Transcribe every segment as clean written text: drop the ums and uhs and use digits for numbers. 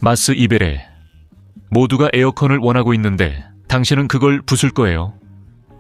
마스 이베레. 모두가 에어컨을 원하고 있는데 당신은 그걸 부술 거예요.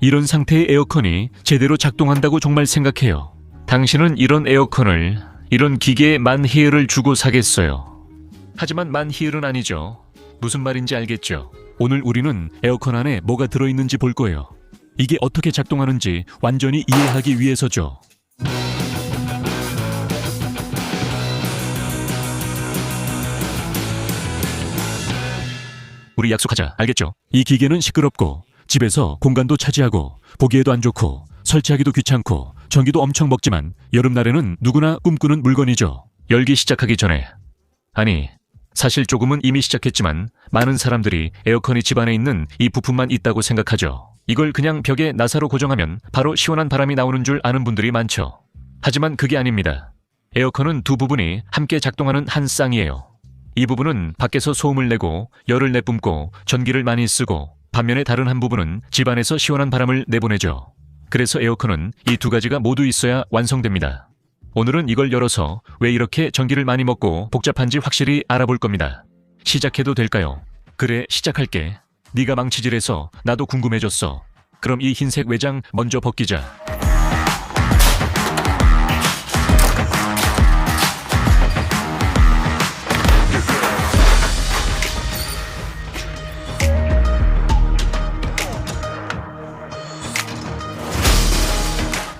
이런 상태의 에어컨이 제대로 작동한다고 정말 생각해요. 당신은 이런 에어컨을, 이런 기계에 만히을을 주고 사겠어요. 하지만 만히을은 아니죠. 무슨 말인지 알겠죠? 오늘 우리는 에어컨 안에 뭐가 들어있는지 볼 거예요. 이게 어떻게 작동하는지 완전히 이해하기 위해서죠. 우리 약속하자. 알겠죠? 이 기계는 시끄럽고 집에서 공간도 차지하고 보기에도 안 좋고 설치하기도 귀찮고 전기도 엄청 먹지만 여름날에는 누구나 꿈꾸는 물건이죠. 열기 시작하기 전에. 아니, 사실 조금은 이미 시작했지만 많은 사람들이 에어컨이 집안에 있는 이 부품만 있다고 생각하죠. 이걸 그냥 벽에 나사로 고정하면 바로 시원한 바람이 나오는 줄 아는 분들이 많죠. 하지만 그게 아닙니다. 에어컨은 두 부분이 함께 작동하는 한 쌍이에요. 이 부분은 밖에서 소음을 내고 열을 내뿜고 전기를 많이 쓰고, 반면에 다른 한 부분은 집안에서 시원한 바람을 내보내죠. 그래서 에어컨은 이 두 가지가 모두 있어야 완성됩니다. 오늘은 이걸 열어서 왜 이렇게 전기를 많이 먹고 복잡한지 확실히 알아볼 겁니다. 시작해도 될까요? 그래, 시작할게. 네가 망치질해서 나도 궁금해졌어. 그럼 이 흰색 외장 먼저 벗기자.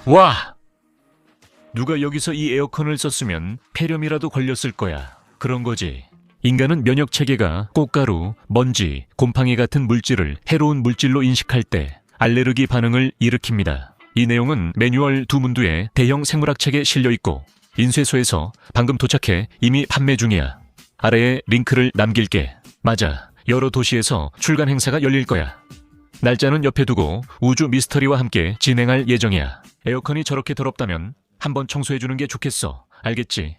와! 누가 여기서 이 에어컨을 썼으면 폐렴이라도 걸렸을 거야. 그런 거지. 인간은 면역 체계가 꽃가루, 먼지, 곰팡이 같은 물질을 해로운 물질로 인식할 때 알레르기 반응을 일으킵니다. 이 내용은 매뉴얼 두 문두에 대형 생물학 책에 실려 있고 인쇄소에서 방금 도착해 이미 판매 중이야. 아래에 링크를 남길게. 맞아. 여러 도시에서 출간 행사가 열릴 거야. 날짜는 옆에 두고 우주 미스터리와 함께 진행할 예정이야. 에어컨이 저렇게 더럽다면 한번 청소해주는 게 좋겠어. 알겠지?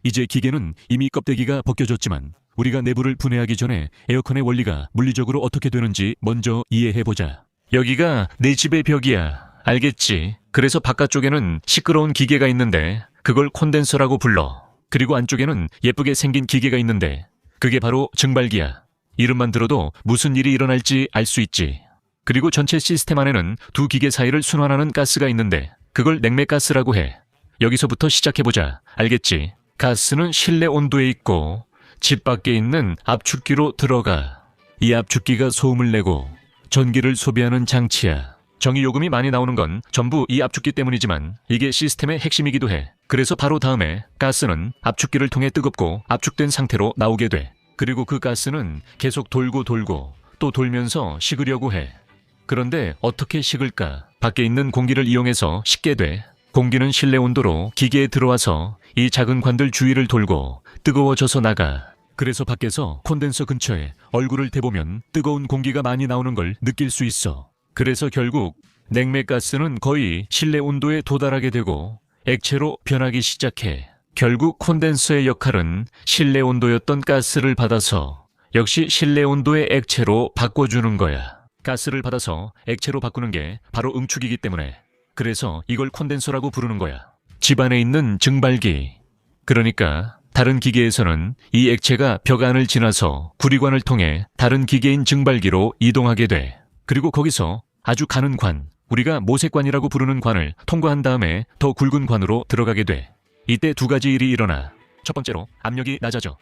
이제 기계는 이미 껍데기가 벗겨졌지만 우리가 내부를 분해하기 전에 에어컨의 원리가 물리적으로 어떻게 되는지 먼저 이해해보자. 여기가 내 집의 벽이야. 알겠지? 그래서 바깥쪽에는 시끄러운 기계가 있는데 그걸 콘덴서라고 불러. 그리고 안쪽에는 예쁘게 생긴 기계가 있는데 그게 바로 증발기야. 이름만 들어도 무슨 일이 일어날지 알 수 있지. 그리고 전체 시스템 안에는 두 기계 사이를 순환하는 가스가 있는데 그걸 냉매가스라고 해. 여기서부터 시작해보자. 알겠지? 가스는 실내 온도에 있고 집 밖에 있는 압축기로 들어가. 이 압축기가 소음을 내고 전기를 소비하는 장치야. 전기 요금이 많이 나오는 건 전부 이 압축기 때문이지만 이게 시스템의 핵심이기도 해. 그래서 바로 다음에 가스는 압축기를 통해 뜨겁고 압축된 상태로 나오게 돼. 그리고 그 가스는 계속 돌고 또 돌면서 식으려고 해. 그런데 어떻게 식을까? 밖에 있는 공기를 이용해서 식게 돼. 공기는 실내 온도로 기계에 들어와서 이 작은 관들 주위를 돌고 뜨거워져서 나가. 그래서 밖에서 콘덴서 근처에 얼굴을 대보면 뜨거운 공기가 많이 나오는 걸 느낄 수 있어. 그래서 결국 냉매가스는 거의 실내 온도에 도달하게 되고 액체로 변하기 시작해. 결국 콘덴서의 역할은 실내 온도였던 가스를 받아서 역시 실내 온도의 액체로 바꿔주는 거야. 가스를 받아서 액체로 바꾸는 게 바로 응축이기 때문에. 그래서 이걸 콘덴서라고 부르는 거야. 집안에 있는 증발기. 그러니까 다른 기계에서는 이 액체가 벽 안을 지나서 구리관을 통해 다른 기계인 증발기로 이동하게 돼. 그리고 거기서 아주 가는 관, 우리가 모색관이라고 부르는 관을 통과한 다음에 더 굵은 관으로 들어가게 돼. 이때 두 가지 일이 일어나. 첫 번째로 압력이 낮아져.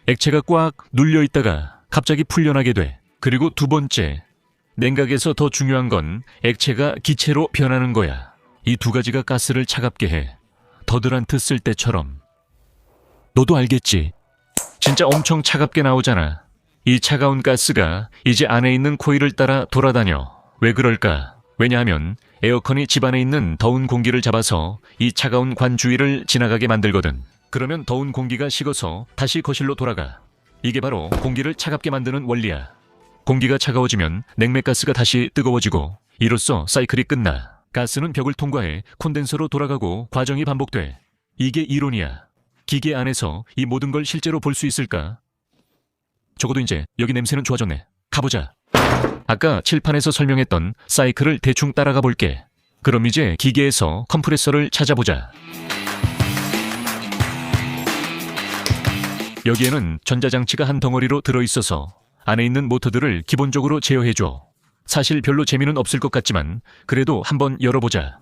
액체가 꽉 눌려 있다가 갑자기 풀려나게 돼. 그리고 두 번째, 냉각에서 더 중요한 건 액체가 기체로 변하는 거야. 이 두 가지가 가스를 차갑게 해. 더드란트 쓸 때처럼. 너도 알겠지? 진짜 엄청 차갑게 나오잖아. 이 차가운 가스가 이제 안에 있는 코일을 따라 돌아다녀. 왜 그럴까? 왜냐하면 에어컨이 집안에 있는 더운 공기를 잡아서 이 차가운 관 주위를 지나가게 만들거든. 그러면 더운 공기가 식어서 다시 거실로 돌아가. 이게 바로 공기를 차갑게 만드는 원리야. 공기가 차가워지면 냉매가스가 다시 뜨거워지고 이로써 사이클이 끝나. 가스는 벽을 통과해 콘덴서로 돌아가고 과정이 반복돼. 이게 이론이야. 기계 안에서 이 모든 걸 실제로 볼 수 있을까? 적어도 이제 여기 냄새는 좋아졌네. 가보자. 아까 칠판에서 설명했던 사이클을 대충 따라가 볼게. 그럼 이제 기계에서 컴프레서를 찾아보자. 여기에는 전자장치가 한 덩어리로 들어있어서 안에 있는 모터들을 기본적으로 제어해줘. 사실 별로 재미는 없을 것 같지만 그래도 한번 열어보자.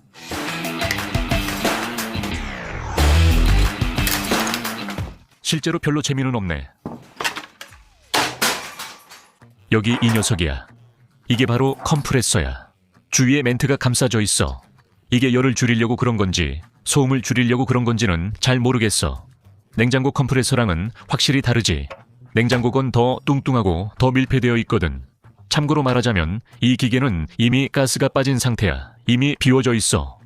실제로 별로 재미는 없네. 여기 이 녀석이야. 이게 바로 컴프레서야. 주위에 멘트가 감싸져 있어. 이게 열을 줄이려고 그런 건지 소음을 줄이려고 그런 건지는 잘 모르겠어. 냉장고 컴프레서랑은 확실히 다르지. 냉장고건 더 뚱뚱하고 더 밀폐되어 있거든. 참고로 말하자면 이 기계는 이미 가스가 빠진 상태야. 이미 비워져 있어.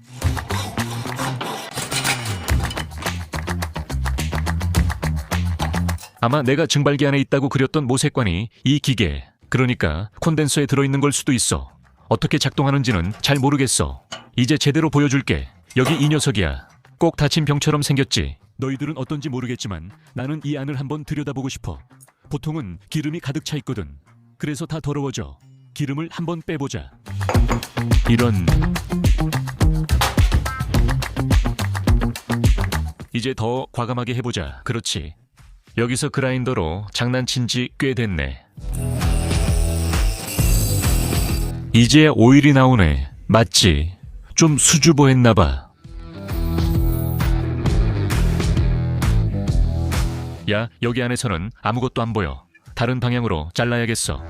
아마 내가 증발기 안에 있다고 그렸던 모색관이 이 기계, 그러니까 콘덴서에 들어있는 걸 수도 있어. 어떻게 작동하는지는 잘 모르겠어. 이제 제대로 보여줄게. 여기 이 녀석이야. 꼭 다친 병처럼 생겼지. 너희들은 어떤지 모르겠지만 나는 이 안을 한번 들여다보고 싶어. 보통은 기름이 가득 차 있거든. 그래서 다 더러워져. 기름을 한번 빼보자. 이런... 이제 더 과감하게 해보자. 그렇지. 여기서 그라인더로 장난친 지 꽤 됐네. 이제 오일이 나오네. 맞지? 좀 수줍어했나봐. 야, 여기 안에서는 아무것도 안 보여. 다른 방향으로 잘라야겠어.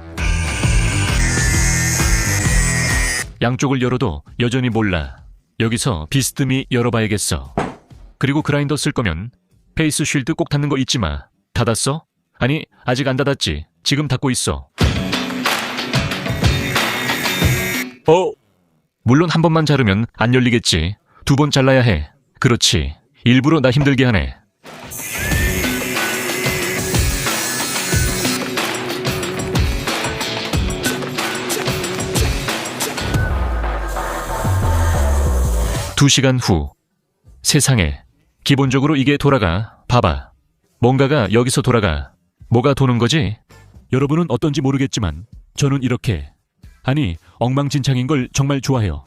양쪽을 열어도 여전히 몰라. 여기서 비스듬히 열어봐야겠어. 그리고 그라인더 쓸 거면 페이스 쉴드 꼭 닫는 거 잊지 마. 닫았어? 아니, 아직 안 닫았지. 지금 닫고 있어. 물론 한 번만 자르면 안 열리겠지. 2번 잘라야 해. 그렇지. 일부러 나 힘들게 하네. 두 시간 후. 세상에. 기본적으로 이게 돌아가. 봐봐. 뭔가가 여기서 돌아가. 뭐가 도는 거지? 여러분은 어떤지 모르겠지만 저는 이렇게, 아니 엉망진창인 걸 정말 좋아해요.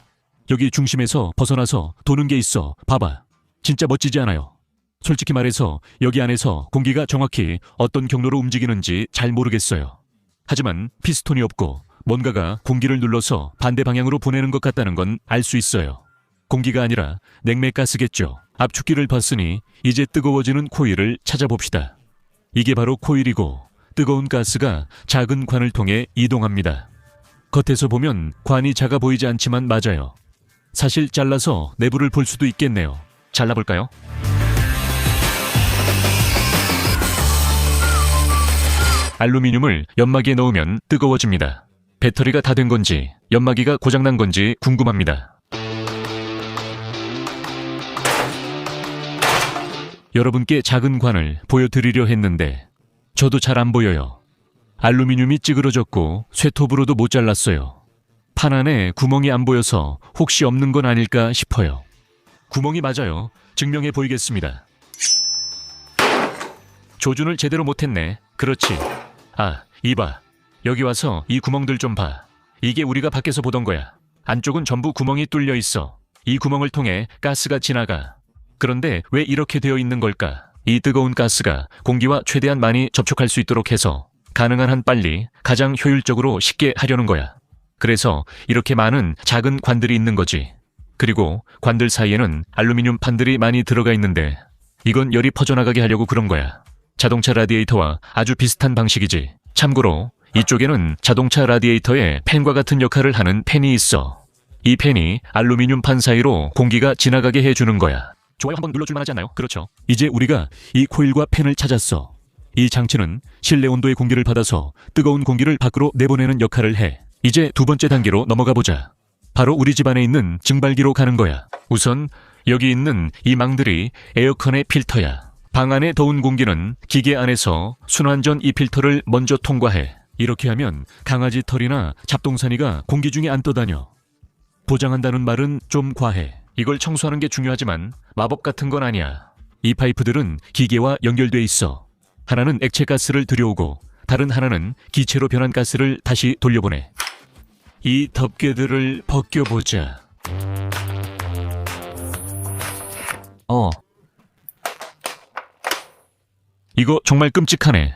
여기 중심에서 벗어나서 도는 게 있어. 봐봐. 진짜 멋지지 않아요? 솔직히 말해서 여기 안에서 공기가 정확히 어떤 경로로 움직이는지 잘 모르겠어요. 하지만 피스톤이 없고 뭔가가 공기를 눌러서 반대 방향으로 보내는 것 같다는 건 알 수 있어요. 공기가 아니라 냉매가스겠죠. 압축기를 봤으니 이제 뜨거워지는 코일을 찾아봅시다. 이게 바로 코일이고 뜨거운 가스가 작은 관을 통해 이동합니다. 겉에서 보면 관이 작아 보이지 않지만 맞아요. 사실 잘라서 내부를 볼 수도 있겠네요. 잘라볼까요? 알루미늄을 연마기에 넣으면 뜨거워집니다. 배터리가 다 된 건지 연마기가 고장난 건지 궁금합니다. 여러분께 작은 관을 보여드리려 했는데 저도 잘 안 보여요. 알루미늄이 찌그러졌고 쇠톱으로도 못 잘랐어요. 판 안에 구멍이 안 보여서 혹시 없는 건 아닐까 싶어요. 구멍이 맞아요. 증명해 보이겠습니다. 조준을 제대로 못했네. 그렇지. 아, 이봐. 여기 와서 이 구멍들 좀 봐. 이게 우리가 밖에서 보던 거야. 안쪽은 전부 구멍이 뚫려 있어. 이 구멍을 통해 가스가 지나가. 그런데 왜 이렇게 되어 있는 걸까? 이 뜨거운 가스가 공기와 최대한 많이 접촉할 수 있도록 해서 가능한 한 빨리 가장 효율적으로 쉽게 하려는 거야. 그래서 이렇게 많은 작은 관들이 있는 거지. 그리고 관들 사이에는 알루미늄 판들이 많이 들어가 있는데 이건 열이 퍼져나가게 하려고 그런 거야. 자동차 라디에이터와 아주 비슷한 방식이지. 참고로 이쪽에는 자동차 라디에이터에 팬과 같은 역할을 하는 팬이 있어. 이 팬이 알루미늄 판 사이로 공기가 지나가게 해주는 거야. 좋아요 한번 눌러줄만 하지 않나요? 그렇죠. 이제 우리가 이 코일과 팬을 찾았어. 이 장치는 실내 온도의 공기를 받아서 뜨거운 공기를 밖으로 내보내는 역할을 해. 이제 두 번째 단계로 넘어가 보자. 바로 우리 집 안에 있는 증발기로 가는 거야. 우선 여기 있는 이 망들이 에어컨의 필터야. 방 안의 더운 공기는 기계 안에서 순환전 이 필터를 먼저 통과해. 이렇게 하면 강아지 털이나 잡동사니가 공기 중에 안 떠다녀. 보장한다는 말은 좀 과해. 이걸 청소하는 게 중요하지만 마법 같은 건 아니야. 이 파이프들은 기계와 연결돼 있어. 하나는 액체 가스를 들여오고 다른 하나는 기체로 변한 가스를 다시 돌려보내. 이 덮개들을 벗겨보자. 이거 정말 끔찍하네.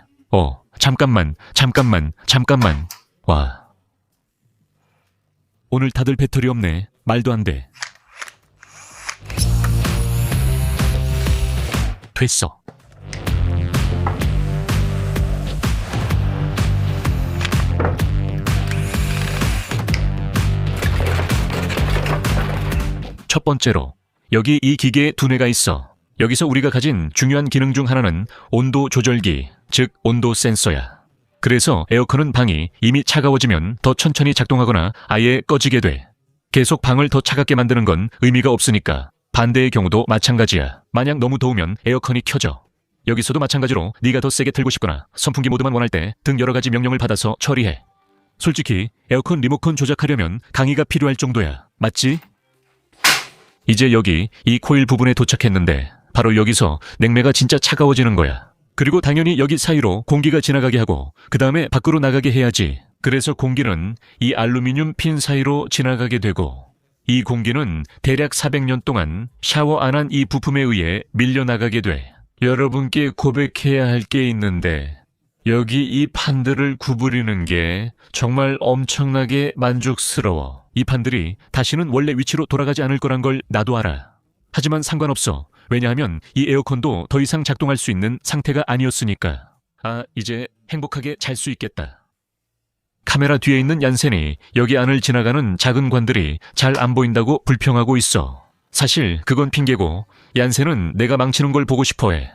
잠깐만. 와. 오늘 다들 배터리 없네. 말도 안 돼. 됐어. 첫 번째로, 여기 이 기계에 두뇌가 있어. 여기서 우리가 가진 중요한 기능 중 하나는 온도 조절기, 즉 온도 센서야. 그래서 에어컨은 방이 이미 차가워지면 더 천천히 작동하거나 아예 꺼지게 돼. 계속 방을 더 차갑게 만드는 건 의미가 없으니까. 반대의 경우도 마찬가지야. 만약 너무 더우면 에어컨이 켜져. 여기서도 마찬가지로 네가 더 세게 틀고 싶거나 선풍기 모드만 원할 때 등 여러 가지 명령을 받아서 처리해. 솔직히 에어컨 리모컨 조작하려면 강의가 필요할 정도야. 맞지? 이제 여기 이 코일 부분에 도착했는데 바로 여기서 냉매가 진짜 차가워지는 거야. 그리고 당연히 여기 사이로 공기가 지나가게 하고 그 다음에 밖으로 나가게 해야지. 그래서 공기는 이 알루미늄 핀 사이로 지나가게 되고 이 공기는 대략 400년 동안 샤워 안 한 이 부품에 의해 밀려나가게 돼. 여러분께 고백해야 할 게 있는데 여기 이 판들을 구부리는 게 정말 엄청나게 만족스러워. 이 판들이 다시는 원래 위치로 돌아가지 않을 거란 걸 나도 알아. 하지만 상관없어. 왜냐하면 이 에어컨도 더 이상 작동할 수 있는 상태가 아니었으니까. 이제 행복하게 잘 수 있겠다. 카메라 뒤에 있는 얀센이 여기 안을 지나가는 작은 관들이 잘 안 보인다고 불평하고 있어. 사실 그건 핑계고 얀센은 내가 망치는 걸 보고 싶어해.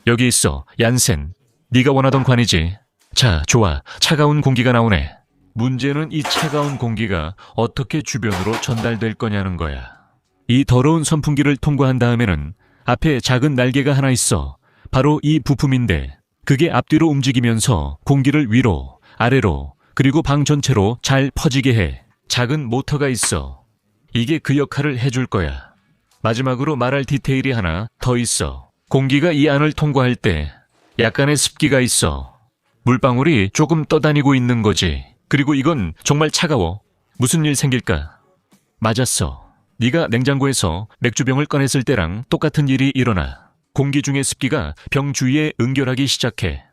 여기 있어, 얀센. 네가 원하던 관이지. 자, 좋아. 차가운 공기가 나오네. 문제는 이 차가운 공기가 어떻게 주변으로 전달될 거냐는 거야. 이 더러운 선풍기를 통과한 다음에는 앞에 작은 날개가 하나 있어. 바로 이 부품인데 그게 앞뒤로 움직이면서 공기를 위로, 아래로, 그리고 방 전체로 잘 퍼지게 해. 작은 모터가 있어. 이게 그 역할을 해줄 거야. 마지막으로 말할 디테일이 하나 더 있어. 공기가 이 안을 통과할 때 약간의 습기가 있어. 물방울이 조금 떠다니고 있는 거지. 그리고 이건 정말 차가워. 무슨 일 생길까? 맞았어. 네가 냉장고에서 맥주병을 꺼냈을 때랑 똑같은 일이 일어나. 공기 중의 습기가 병 주위에 응결하기 시작해.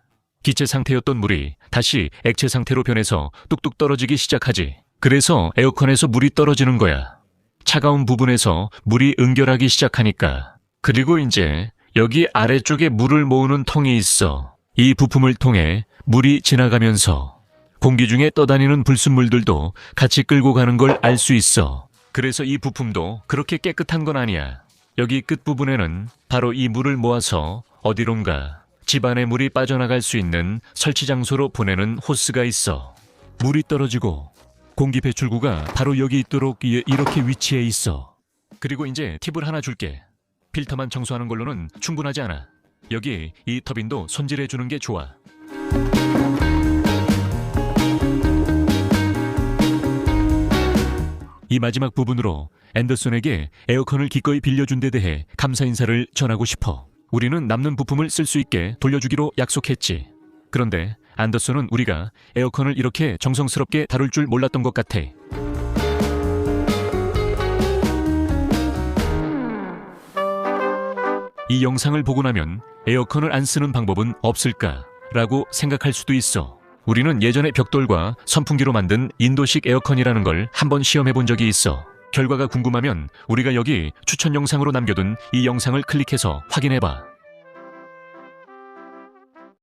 기체 상태였던 물이 다시 액체 상태로 변해서 뚝뚝 떨어지기 시작하지. 그래서 에어컨에서 물이 떨어지는 거야. 차가운 부분에서 물이 응결하기 시작하니까. 그리고 이제 여기 아래쪽에 물을 모으는 통이 있어. 이 부품을 통해 물이 지나가면서 공기 중에 떠다니는 불순물들도 같이 끌고 가는 걸 알 수 있어. 그래서 이 부품도 그렇게 깨끗한 건 아니야. 여기 끝부분에는 바로 이 물을 모아서 어디론가 집안에 물이 빠져나갈 수 있는 설치 장소로 보내는 호스가 있어. 물이 떨어지고 공기 배출구가 바로 여기 있도록 이렇게 위치해 있어. 그리고 이제 팁을 하나 줄게. 필터만 청소하는 걸로는 충분하지 않아. 여기 이 터빈도 손질해 주는 게 좋아. 이 마지막 부분으로 앤더슨에게 에어컨을 기꺼이 빌려준 데 대해 감사 인사를 전하고 싶어. 우리는 남는 부품을 쓸 수 있게 돌려주기로 약속했지. 그런데 앤더슨은 우리가 에어컨을 이렇게 정성스럽게 다룰 줄 몰랐던 것 같아. 이 영상을 보고 나면 에어컨을 안 쓰는 방법은 없을까? 라고 생각할 수도 있어. 우리는 예전에 벽돌과 선풍기로 만든 인도식 에어컨이라는 걸 한번 시험해 본 적이 있어. 결과가 궁금하면 우리가 여기 추천 영상으로 남겨둔 이 영상을 클릭해서 확인해봐.